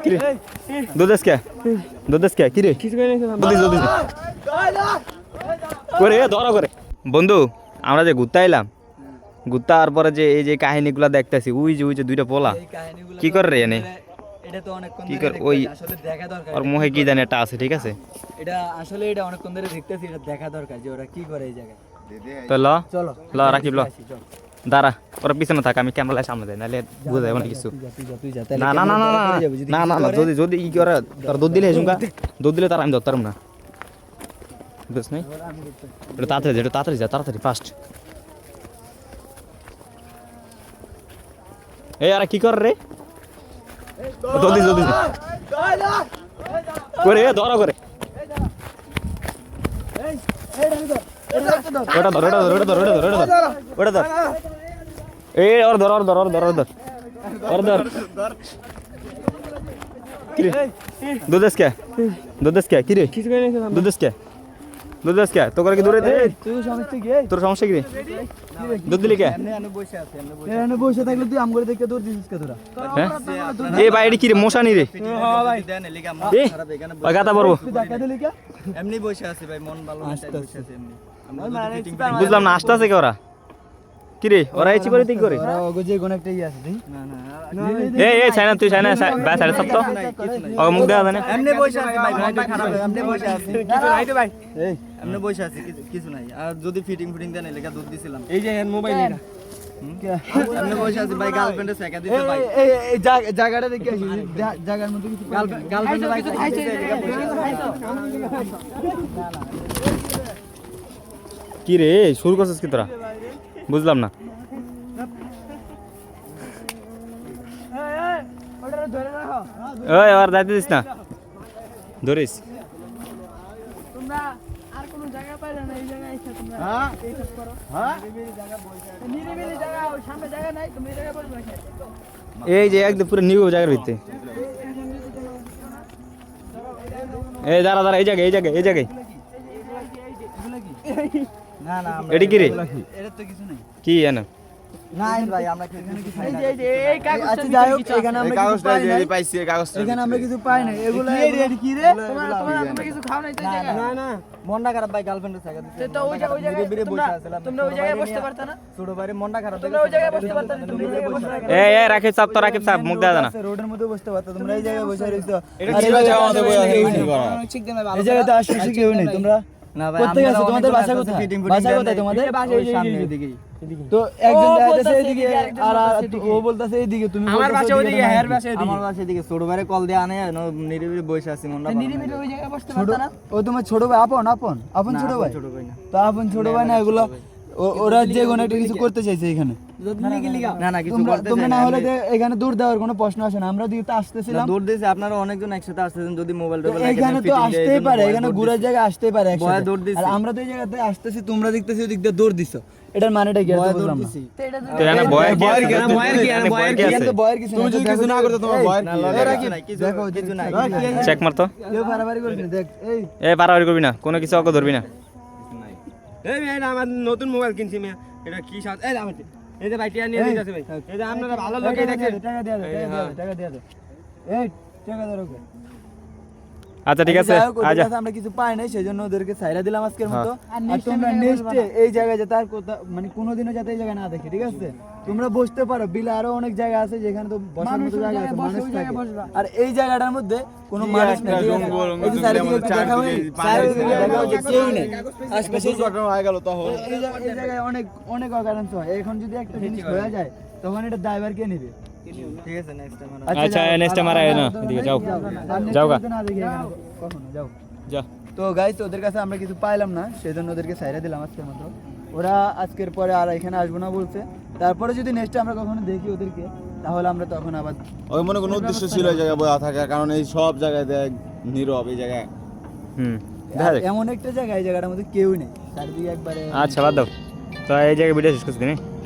কিরে দুধেস কে কিরে দুদিস করে ধরা করে বন্ধু আমরা যে ঘুরতে এলাম ঘুরতে আর পরে যে এই যে কাহিনীগুলো দেখতেছি ওই যে দুইটা পোলা কি করে রে এনে এটা তো অনেকক্ষণ কি ধরে কর ওই আসলে দেখা দরকার আর মোহে কি জানি একটা আছে ঠিক আছে এটা আসলে এটা অনেকক্ষণ ধরে দেখতেছি এটা দেখা দরকার যে ওরা কি করে এই জায়গায় তো চলো রাকিব দাঁড়া ওরা পিছনে থাক আমি ক্যামেরায় সামনে যাই নাহলে বুঝা যাবে না কিছু তুই যা না না না না না না না যদি যদি ই করে তার দুধ দিলে এসুঙ্গা দুধ দিলে তার আমি ধরতাম না বুঝছ নাই এটা তাড়াতাড়ি যা তাড়াতাড়ি ফাস্ট এই আর কি করে রে দুধ করে ধরা করে ওটা ধর এই ওর ধর কিরে দুধেস কে কিরে দুধেস কে তো করে কি দূরে তোর সমস্যা কি রে দুধ দিলি কে বসে থাকলে তুই আম করে দেখে দৌড় দিছিস কে তোরা হ্যাঁ এই ভাই এটি কি রে মশানি রে ওই গাতা পড়বো এমনি বসে আছে ভাই মন ভালো না তাই বসে আছে এমনি বুঝলাম না আসতে আছে কে ওরা কি রে ওরা এই করে তুই করে ওরা ওগো যে কোন একটা আছে না এই ছাইনা তুই ছাইনা ভাই সাড়ে সব তো ও মুখ দেওয়া জানে এমনি বসে আছে ভাই মনটা খারাপ এমনি বসে আছে কিছু নাই তো ভাই এই এমনি বসে আছে কিছু নাই আর যদি ফিটিং দেন লেখা দুধ দিছিলাম এই যে মোবাইল এটা এমনি বসে আছে ভাই গার্লফ্রেন্ডে শেখা দিতে ভাই এই জায়গাটা দেখে আসি জায়গার মধ্যে কিছু গার্লফ্রেন্ডে ভাই কি রে শুরু করছিস কি তোরা বুঝলাম না ওই আর যাইতে দিস না ধরিস তোমরা আর কোন জায়গা পাইলে না এই জায়গায় এসে তোমরা এই কাজ করো নিরিবিলি জায়গা ওই সামনে জায়গা নাই তুমি এই জায়গায় বসবে এই যে একদম পুরো নিউ জায়গার ভিতরে এই দাঁড়া এই জায়গায় না না এডি কি রে এর তো কিছু নাই কি জানো নাই ভাই আমরা এখানে কিছু পাই না এই কাগজটা আচ্ছা যাই হোক এখানে আমরা কাগজটা যে পাইছি কাগজটা এখানে আমরা কিছু পাই না এগুলো কি রে তোমরা কিছু খাও না এই জায়গা না মনটা খারাপ ভাই গার্লফ্রেন্ডের সাথে তো ওই জায়গায় তোমরা ওই জায়গায় বসতে পারতা না ছোট ভাইরে মনটা খারাপ তোমরা ওই জায়গায় বসতে পারতা না তুমি এই জায়গায় বসে থাকো এই রাকিব সাহেব মুখ দেওয়া জানা রোডের মধ্যে বসতে পারতা তোমরা এই জায়গায় বসে রইছো এটা কি জায়গা আমাদের বই আছে ঠিক দেন ভাই এই জায়গাতে আসছে কেউ নেই তোমরা না ভাই কোথায় আছে তোমাদের বাসা কোথায় বাসা কোথায় তোমাদের বাসা সামনে এদিকে তো একজন যাইতেছে এদিকে আর ও বলতাছে এইদিকে তুমি আমার বাসা ওইদিকে হেয়ার বাসা এদিকে আমার বাসা এদিকে ছোট ভাইরে কল দিয়ে আনে নিরিবিলি বসে আছি মনটা নিরিবিলি ওই জায়গায় বসতে পারতা না ও তোমার ছোট ভাই আপন ছোট ভাই না তো আপন ছোট ভাই না এগুলো ওরা যে কোনো একটা কিছু করতে চাইছে এখানে না না কিছু করতে তোমরা না হলে এখানে দূর দেওয়ার কোনো প্রশ্ন আসে না আমরা দিতে আসতেছিলাম দূর দিয়েছে আপনারা অনেকজন একসাথে আসতেছেন যদি মোবাইল টোবাইল এখানে তো আসতেই পারে এখানে ঘুরার জায়গা আসতেই পারে একসাথে আর আমরা তো এই জায়গাতে আসতেছি তোমরা দেখতেছি ওদিক দিয়ে দৌড় দিছো এটার মানেটা কি আছে বুঝলাম না তো এখানে বয়ের কি আছে বয়ের কিছু তুমি যদি কিছু না করতে তোমার বয়ের কি দেখো কিছু নাই চেক মার তো কেউ বাড়াবাড়ি করবি না দেখ এই পারাবাড়ি করবি না কোনো কিছু অক ধরবি না এই ভাই আমার নতুন মোবাইল কিনছি মিয়া এটা কি সাথ এই আমার এই যে ভাই টিয়া নিয়ে দিতেছে ভাই এই যে আপনারা ভালো লোকই দেখেন টাকা দিয়ে দে এই টাকা দাও ওকে আচ্ছা ঠিক আছে আজ আমরা কিছু পাই নাই সেজন্য ওদেরকে ছাইরা দিলাম আজকের মতো আর তোমরা নেক্সট এই জায়গায় যেতে আর মানে কোনোদিনও যাতে এই জায়গায় না দেখি ঠিক আছে তোমরা বসতে পারো বিলে আরো অনেক জায়গা আছে যেখানে তো বসার মতো জায়গা আছে মানুষ থাকে আর এই জায়গাটার মধ্যে কোনো মানুষ নেই এই যে চারিদিকে দেখাও দেখাও যে কেউ নেই আশপাশে ঘটনা হয়ে গেল তখন এই জায়গায় অনেক অনেক অকারণ হয় এখন যদি একটা জিনিস হয়ে যায় তখন এটা ড্রাইভার কে নেবে ঠিক আছে নেক্সট টাইম আচ্ছা নেক্সট টাইম আর আয় না এদিকে যাও যাওগা কখনো যাও যা তো গাইস ওদের কাছে আমরা কিছু পাইলাম না সেজন্য ওদেরকে ছাইরা দিলাম আজকের মতো ওরা আজকের পরে আর এখানে আসবো না বলছে তারপরে যদি নেক্সট আমরা কখনো দেখি ওদেরকে তাহলে আমরা তখন আবার ওই মনে কোনো উদ্দেশ্য ছিল এই জায়গায় বয়া থাকা কারণ এই সব জায়গায় দেখ নীরব এই জায়গায় এমন একটা জায়গা এই জায়গাটার মধ্যে কেউ নেই চারদিকে একবারে আচ্ছা বাদ দাও তো এই জায়গায় ভিডিও শেষ করছি